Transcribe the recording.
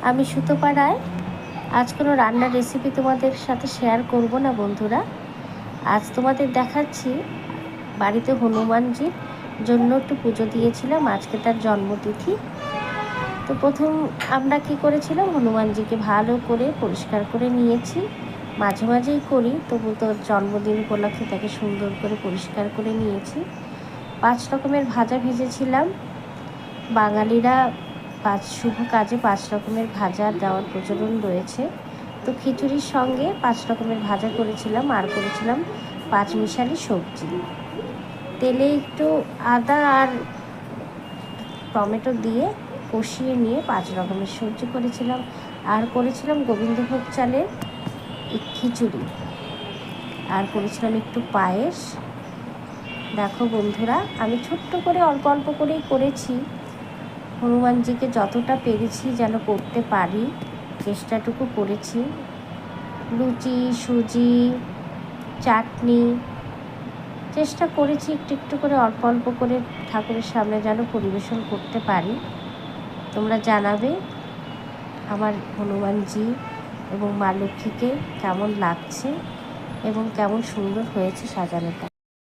আমি সুতোপাড়ায় আজ কোনো রান্নার রেসিপি তোমাদের সাথে শেয়ার করব না বন্ধুরা। আজ তোমাদের দেখাচ্ছি বাড়িতে হনুমানজির জন্য একটু পুজো দিয়েছিলাম, আজকে তার জন্মতিথি। তো প্রথম আমরা কি করেছিলাম, হনুমানজিকে ভালো করে পরিষ্কার করে নিয়েছি, মাঝে মাঝেই করি, তবু তো জন্মদিন উপলক্ষে তাকে সুন্দর করে পরিষ্কার করে নিয়েছি। 5 রকমের ভাজা ভেজেছিলাম। বাঙালিরা শুভ কাজে 5 রকমের ভাজা দেওয়ার প্রচলন রয়েছে। তো খিচুড়ির সঙ্গে 5 রকমের ভাজা করেছিলাম, আর করেছিলাম 5 মিশালি সবজি। তেলে একটু আদা আর টমেটো দিয়ে কষিয়ে নিয়ে 5 রকমের সবজি করেছিলাম, আর করেছিলাম গোবিন্দভোগ চালের খিচুড়ি, আর করেছিলাম একটু পায়েস। দেখো বন্ধুরা, আমি ছোট্ট করে অল্প অল্প করেই করেছি, হনুমানজিকে যতটা পেরেছি যেন করতে পারি চেষ্টাটুকু করেছি। লুচি, সুজি, চাটনি চেষ্টা করেছি একটু একটু করে, অল্প অল্প করে ঠাকুরের সামনে যেন পরিবেশন করতে পারি। তোমরা জানাবে আমার হনুমানজি এবং মা লক্ষ্মীকে কেমন লাগছে এবং কেমন সুন্দর হয়েছে সাজানোটা।